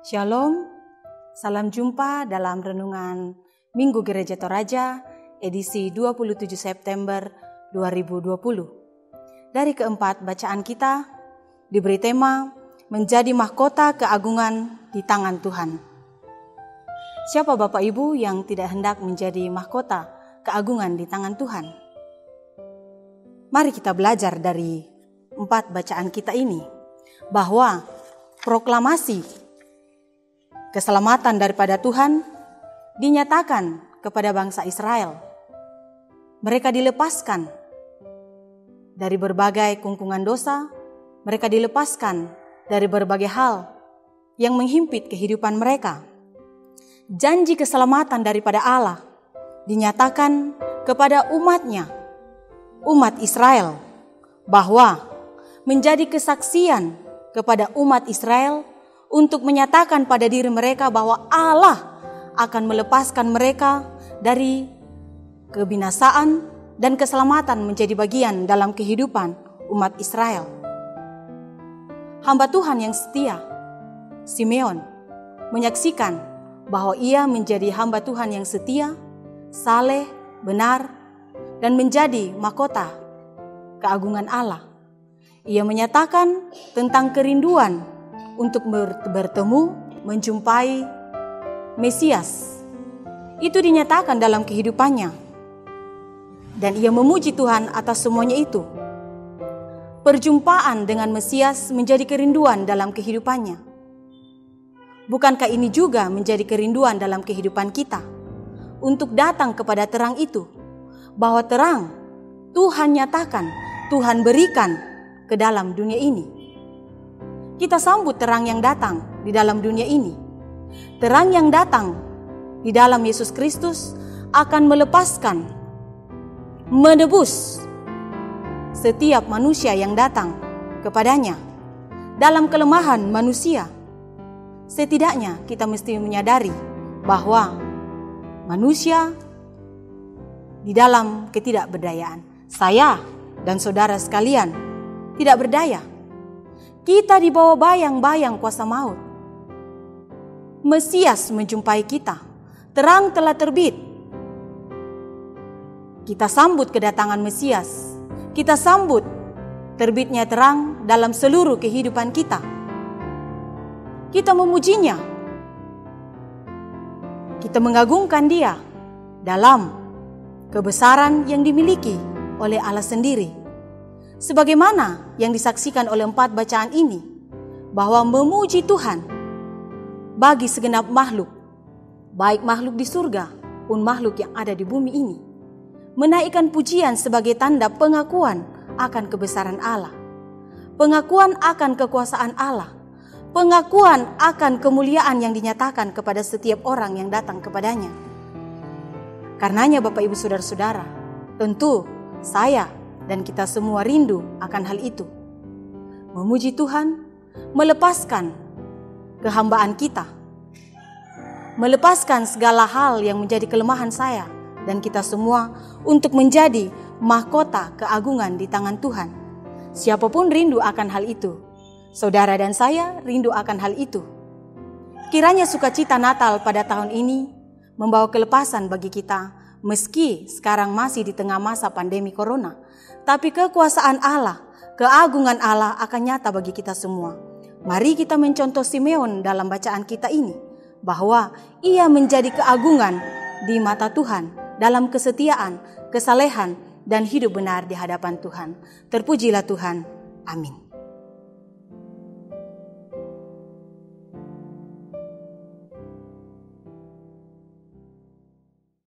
Shalom, salam jumpa dalam Renungan Minggu Gereja Toraja, edisi 27 September 2020. Dari keempat bacaan kita, diberi tema, menjadi mahkota keagungan di tangan Tuhan. Siapa Bapak Ibu yang tidak hendak menjadi mahkota keagungan di tangan Tuhan? Mari kita belajar dari empat bacaan kita ini, bahwa proklamasi keselamatan daripada Tuhan dinyatakan kepada bangsa Israel. Mereka dilepaskan dari berbagai kungkungan dosa, mereka dilepaskan dari berbagai hal yang menghimpit kehidupan mereka. Janji keselamatan daripada Allah dinyatakan kepada umatnya, umat Israel, bahwa menjadi kesaksian kepada umat Israel untuk menyatakan pada diri mereka bahwa Allah akan melepaskan mereka dari kebinasaan dan keselamatan menjadi bagian dalam kehidupan umat Israel. Hamba Tuhan yang setia, Simeon, menyaksikan bahwa ia menjadi hamba Tuhan yang setia, saleh, benar, dan menjadi mahkota keagungan Allah. Ia menyatakan tentang kerinduan untuk bertemu, menjumpai Mesias. Itu dinyatakan dalam kehidupannya. Dan ia memuji Tuhan atas semuanya itu. Perjumpaan dengan Mesias menjadi kerinduan dalam kehidupannya. Bukankah ini juga menjadi kerinduan dalam kehidupan kita? Untuk datang kepada terang itu. Bahwa terang Tuhan nyatakan, Tuhan berikan ke dalam dunia ini. Kita sambut terang yang datang di dalam dunia ini. Terang yang datang di dalam Yesus Kristus akan melepaskan, menebus setiap manusia yang datang kepadanya. Dalam kelemahan manusia, setidaknya kita mesti menyadari bahwa manusia di dalam ketidakberdayaan. Saya dan saudara sekalian tidak berdaya. Kita dibawa bayang-bayang kuasa maut. Mesias menjumpai kita. Terang telah terbit. Kita sambut kedatangan Mesias. Kita sambut terbitnya terang dalam seluruh kehidupan kita. Kita memujinya. Kita mengagungkan Dia dalam kebesaran yang dimiliki oleh Allah sendiri. Sebagaimana yang disaksikan oleh empat bacaan ini, bahwa memuji Tuhan bagi segenap makhluk, baik makhluk di surga pun makhluk yang ada di bumi ini, menaikkan pujian sebagai tanda pengakuan akan kebesaran Allah, pengakuan akan kekuasaan Allah, pengakuan akan kemuliaan yang dinyatakan kepada setiap orang yang datang kepadanya. Karenanya Bapak Ibu Saudara-saudara, tentu saya dan kita semua rindu akan hal itu. Memuji Tuhan, melepaskan kehambaan kita, melepaskan segala hal yang menjadi kelemahan saya dan kita semua untuk menjadi mahkota keagungan di tangan Tuhan. Siapapun rindu akan hal itu. Saudara dan saya rindu akan hal itu. Kiranya sukacita Natal pada tahun ini membawa kelepasan bagi kita, meski sekarang masih di tengah masa pandemi corona. Tapi kekuasaan Allah, keagungan Allah akan nyata bagi kita semua. Mari kita mencontoh Simeon dalam bacaan kita ini, bahwa ia menjadi keagungan di mata Tuhan dalam kesetiaan, kesalehan, dan hidup benar di hadapan Tuhan. Terpujilah Tuhan. Amin.